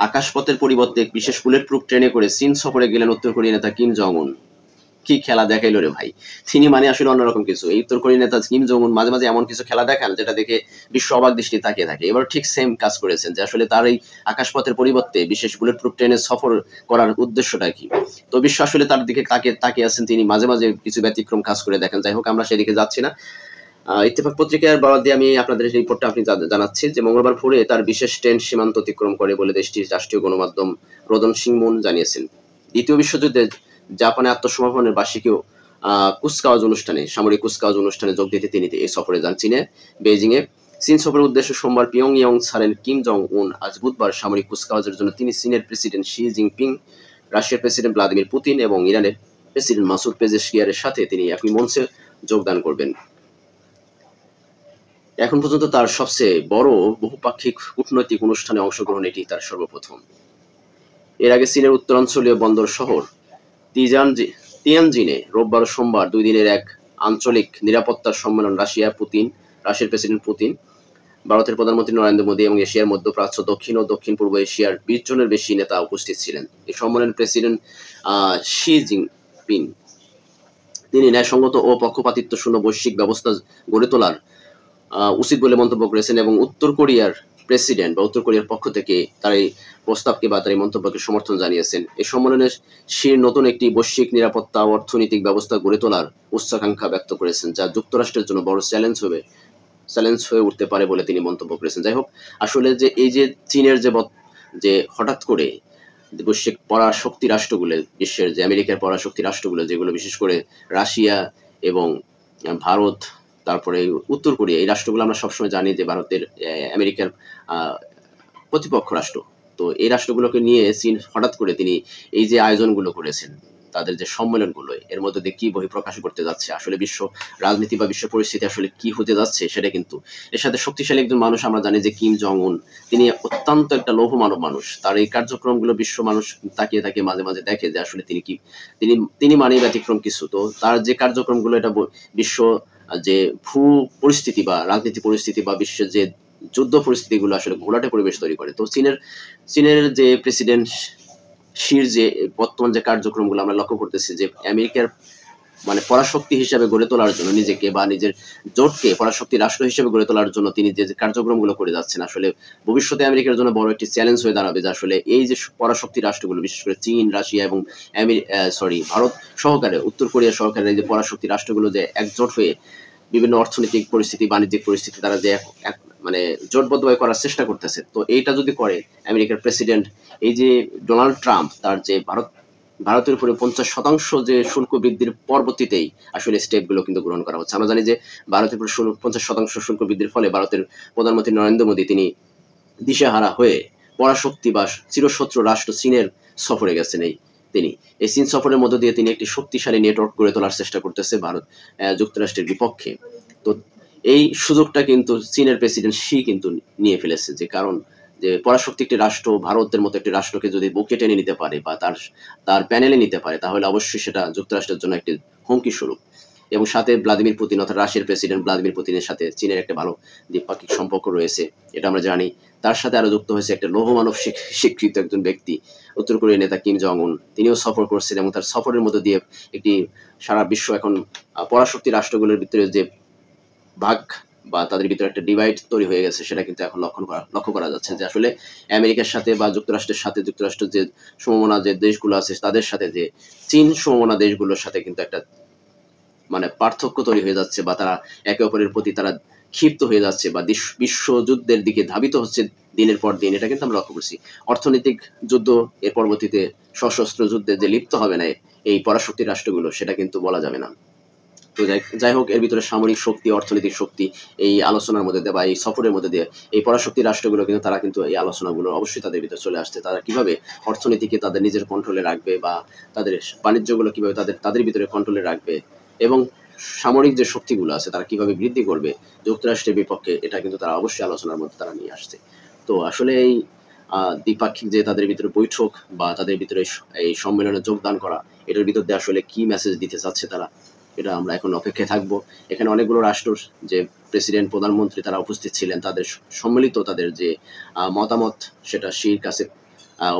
আকাশপথের পরিবর্তে বিশেষ bullet proof ট্রেনে করে চীন সফরে গেলেন উত্তর কোরিয়ার নেতা কিম জং উন। কি খেলা দেখাইলো রে ভাই! তিনি মানে আসলে অন্যরকম কিছু। এই উত্তর কোরিয়ার নেতা কিম জং উন মাঝে মাঝে এমন কিছু খেলা দেখান যেটা দেখে বিশ্ব অবাক দৃষ্টি তাকিয়ে থাকে। এবার ঠিক সেম কাজ করেছেন, যে আসলে তার এই আকাশপথের পরিবর্তে বিশেষ বুলেট প্রুফ ট্রেনে সফর করার উদ্দেশ্যটা কি। তো বিশ্ব আসলে তার দিকে তাকিয়ে আছেন, তিনি মাঝে মাঝে কিছু ব্যতিক্রম কাজ করে দেখেন। যাই হোক, আমরা সেদিকে যাচ্ছি না। ইত্তেফাক পত্রিকার বরাত দিয়ে আমি আপনাদের এই রিপোর্টটা জানাচ্ছি যে মঙ্গলবার ভোরে তার বিশেষ ট্রেন সীমান্ত অতিক্রম করে বলে দেশটির রাষ্ট্রীয় গণমাধ্যম রোদন সিংমুন জানিয়েছেন। দ্বিতীয় বিশ্বযুদ্ধে জাপানে আত্মসমর্পণের বার্ষিকী কুচকাওয়াজ অনুষ্ঠানে, সামরিক কুচকাওয়াজ অনুষ্ঠানে যোগ দিতে তিনি এই সফরে যান চীনে, বেইজিং এ। চীন সফরের উদ্দেশ্যে সোমবার পিয়ংইয়ং ছাড়েন কিম জং উন। আজ বুধবার সামরিক কুচকাওয়াজের জন্য তিনি চীনের প্রেসিডেন্ট শি জিনপিং, রাশিয়ার প্রেসিডেন্ট ভ্লাদিমির পুতিন এবং ইরানের প্রেসিডেন্ট মাসুদ পেজেশকিয়ারের সাথে তিনি একই মঞ্চে যোগদান করবেন। এখন পর্যন্ত তার সবচেয়ে বড় বহুপাক্ষিক কূটনৈতিক অনুষ্ঠানে অংশগ্রহণ এটি তার সর্বপ্রথম। এর আগে চীনের উত্তরাঞ্চলীয় বন্দর শহর তিয়ানজিনে রোববার ও সোমবার 2 দিনের এক আঞ্চলিক নিরাপত্তা সম্মেলন রাশিয়ার প্রেসিডেন্ট পুতিন, ভারতের প্রধানমন্ত্রী নরেন্দ্র মোদী এবং এশিয়ার মধ্যপ্রাচ্য, দক্ষিণ ও দক্ষিণ পূর্ব এশিয়ার 20 জনের বেশি নেতা উপস্থিত ছিলেন। এই সম্মেলনে প্রেসিডেন্ট শি জিনপিং তিনি ন্যায়সঙ্গত ও পক্ষপাতিত্ব শূন্য বৈশ্বিক ব্যবস্থা গড়ে তোলার উচিত বলে মন্তব্য করেছেন এবং উত্তর কোরিয়ার প্রেসিডেন্ট বা উত্তর কোরিয়ার পক্ষ থেকে তার এই প্রস্তাবকে বা তার এই মন্তব্যকে সমর্থন জানিয়েছেন। এই সম্মেলনে শির নতুন একটি বৈশ্বিক নিরাপত্তা ও অর্থনৈতিক ব্যবস্থা গড়ে তোলার উচ্চাকাঙ্ক্ষা ব্যক্ত করেছেন, যা যুক্তরাষ্ট্রের জন্য বড় চ্যালেঞ্জ হয়ে উঠতে পারে বলে তিনি মন্তব্য করেছেন। যাই হোক, আসলে যে এই যে চীনের যে হঠাৎ করে বৈশ্বিক পরাশক্তি রাষ্ট্রগুলো, বিশ্বের যে আমেরিকার পরাশক্তি রাষ্ট্রগুলো, যেগুলো বিশেষ করে রাশিয়া এবং ভারত, তারপরে উত্তর কোরিয়া, এই রাষ্ট্রগুলো আমরা সবসময় জানি যে ভারতের আমেরিকার প্রতিপক্ষ রাষ্ট্র। তো এই রাষ্ট্রগুলোকে নিয়ে চীন হঠাৎ করে তিনি এই যে আয়োজনগুলো করেছেন, তাদের যে সম্মেলনগুলো, এর মধ্যে দিয়ে কি বহিঃপ্রকাশ করতে যাচ্ছে, আসলে বিশ্ব রাজনীতি বা বিশ্ব পরিস্থিতি আসলে কি হতে যাচ্ছে, সেটা কিন্তু এর সাথে শক্তিশালী একজন মানুষ আমরা জানি যে কিম জং উন, তিনি অত্যন্ত একটা লৌহ মানব মানুষ। তার এই কার্যক্রমগুলো বিশ্ব মানুষ তাকিয়ে মাঝে মাঝে দেখে যে আসলে তিনি মানে ব্যতিক্রম কিছু। তো তার যে কার্যক্রমগুলো, এটা বিশ্ব যে ভূ পরিস্থিতি বা রাজনীতি পরিস্থিতি বা বিশ্বের যে যুদ্ধ পরিস্থিতিগুলো আসলে ঘোলাটে পরিবেশ তৈরি করে। তো চীনের যে প্রেসিডেন্ট শির যে বর্তমান যে কার্যক্রমগুলো আমরা লক্ষ্য করতেছি, যে আমেরিকার মানে পরাশক্তি হিসেবে গড়ে তোলার জন্য নিজেকে বা নিজের জোটকে পরাশক্তি রাষ্ট্র হিসেবে গড়ে তোলার জন্য তিনি যে কার্যক্রমগুলো করে যাচ্ছেন, আসলে ভবিষ্যতে আমেরিকার জন্য বড় একটি চ্যালেঞ্জ হয়ে দাঁড়াবে। যে আসলে এই যে পরাশক্তি রাষ্ট্রগুলো, বিশেষ করে চীন, রাশিয়া এবং ভারত সহকারে, উত্তর কোরিয়া সহকারে, এই যে পরাশক্তি রাষ্ট্রগুলো যে একজোট হয়ে বিভিন্ন অর্থনৈতিক পরিস্থিতি, বাণিজ্যিক পরিস্থিতি তারা যে মানে জোটবদ্ধভাবে করার চেষ্টা করতেছে। তো এইটা যদি করে আমেরিকার প্রেসিডেন্ট, এই যে ডোনাল্ড ট্রাম্প, তার যে ভারতের উপরে 50% যে শুল্ক বৃদ্ধির পরবর্তীতেই আসলে স্টেপগুলো কিন্তু গ্রহণ করা হচ্ছে। আমরা জানি যে ভারতের উপর 50% শুল্ক বৃদ্ধির ফলে ভারতের প্রধানমন্ত্রী নরেন্দ্র মোদী তিনি দিশেহারা হয়ে পরাশক্তি বা চিরশত্রু রাষ্ট্র চীনের সফরে গেছেন। তিনি এই চীন সফরের মধ্য দিয়ে তিনি একটি শক্তিশালী নেটওয়ার্ক গড়ে তোলার চেষ্টা করতেছে ভারত যুক্তরাষ্ট্রের বিপক্ষে। তো এই সুযোগটা কিন্তু চীনের প্রেসিডেন্ট শি কিন্তু নিয়ে ফেলেছে, যে কারণ যে পরাশক্তি একটি রাষ্ট্র, ভারতের মতো একটি রাষ্ট্রকে যদি বুকে টেনে নিতে পারে বা তার প্যানেলে নিতে পারে, তাহলে অবশ্যই সেটা যুক্তরাষ্ট্রের জন্য একটি হুমকি স্বরূপ। এবং সাথে ভ্লাদিমির পুতিন, অর্থাৎ রাশিয়ার প্রেসিডেন্ট ভ্লাদিমির পুতিনের সাথে চীনের একটা ভালো দ্বিপাক্ষিক সম্পর্ক রয়েছে, এটা আমরা জানি। তার সাথে আরো যুক্ত হয়েছে একটা লৌহ মানব স্বীকৃত একজন ব্যক্তি, উত্তর কোরিয়ার নেতা কিম জং উন। তিনিও সফর করছেন এবং তার সফরের মধ্যে দিয়ে একটি সারা বিশ্ব এখন পরাশক্তি রাষ্ট্রগুলোর ভিতরে যে ভাগ বা তাদের ভিতরে একটা ডিভাইড তৈরি হয়ে গেছে, সেটা কিন্তু এখন লক্ষ্য করা যাচ্ছে। যে আসলে আমেরিকার সাথে বা যুক্তরাষ্ট্রের যে সমমনা যে দেশগুলো আছে, তাদের সাথে যে চীন সমমনা দেশগুলোর সাথে কিন্তু একটা মানে পার্থক্য তৈরি হয়ে যাচ্ছে, বা তারা একে অপরের প্রতি তারা ক্ষিপ্ত হয়ে যাচ্ছে বা বিশ্বযুদ্ধের দিকে ধাবিত হচ্ছে দিনের পর দিন। এটা কিন্তু আমরা লক্ষ্য করছি। অর্থনৈতিক যুদ্ধ এর পরবর্তীতে সশস্ত্র যুদ্ধে যে লিপ্ত হবে না এই পরাশক্তি রাষ্ট্রগুলো, সেটা কিন্তু বলা যাবে না। তো যাই হোক, এর ভিতরে সামরিক শক্তি, অর্থনৈতিক শক্তি এই আলোচনার মধ্যে দিয়ে বা এই সফরের মধ্যে দিয়ে এই পরাশক্তি রাষ্ট্রগুলো কিন্তু তারা কিন্তু এই আলোচনাগুলো অবশ্যই তাদের ভিতরে চলে আসছে। তারা কিভাবে অর্থনীতিকে তাদের নিজের কন্ট্রোলে রাখবে বা তাদের বাণিজ্যগুলো কিভাবে তাদের ভিতরে কন্ট্রোলে রাখবে এবং সামরিক যে শক্তিগুলো আছে তারা কিভাবে বৃদ্ধি করবে যুক্তরাষ্ট্রের বিপক্ষে, এটা কিন্তু তারা অবশ্যই আলোচনার মধ্যে তারা নিয়ে আসছে। তো আসলে এই দ্বিপাক্ষিক যে তাদের ভিতরে বৈঠক বা তাদের ভিতরে এই সম্মেলনে যোগদান করা, এটার ভিতর দিয়ে আসলে কি মেসেজ দিতে চাচ্ছে তারা, এটা আমরা এখন অপেক্ষায় থাকবো। এখানে অনেকগুলো রাষ্ট্র যে প্রেসিডেন্ট, প্রধানমন্ত্রী তারা উপস্থিত ছিলেন, তাদের সম্মিলিত তাদের যে মতামত, সেটা শির কাছে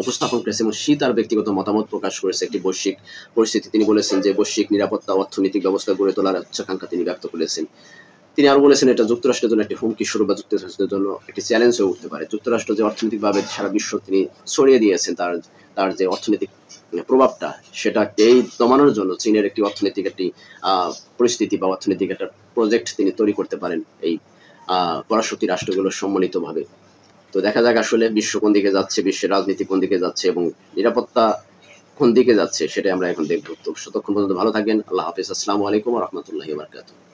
উপস্থাপন করেছে এবং শি তার ব্যক্তিগত মতামত প্রকাশ করেছে একটি বৈশ্বিক পরিস্থিতি। তিনি বলেছেন যে বৈশ্বিক নিরাপত্তা অর্থনৈতিক ব্যবস্থা গড়ে তোলার উচ্চাকাঙ্ক্ষা তিনি ব্যক্ত করেছেন। তিনি আরো বলেছেন এটা যুক্তরাষ্ট্রের জন্য একটি হুমকি স্বরূপ বা যুক্তরাষ্ট্রের জন্য একটি চ্যালেঞ্জ হয়ে উঠতে পারে। যুক্তরাষ্ট্র যে অর্থনৈতিকভাবে সারা বিশ্ব তিনি ছড়িয়ে দিয়েছেন তার তার যে অর্থনৈতিক প্রভাবটা সেটাকেই দমানোর জন্য চীনের একটি অর্থনৈতিক একটি পরিস্থিতি বা অর্থনৈতিক একটা প্রজেক্ট তিনি তৈরি করতে পারেন এই পরাশক্তি রাষ্ট্রগুলোর সম্মিলিতভাবে। তো দেখা যাক আসলে বিশ্ব কোন দিকে যাচ্ছে, বিশ্বের রাজনীতি কোন দিকে যাচ্ছে এবং নিরাপত্তা কোন দিকে যাচ্ছে সেটাই আমরা এখন দেখব। তো ততক্ষণ পর্যন্ত ভালো থাকবেন। আল্লাহ হাফেজ। আসসালামু আলাইকুম ওয়া রাহমাতুল্লাহি ওয়া বারাকাতুহু।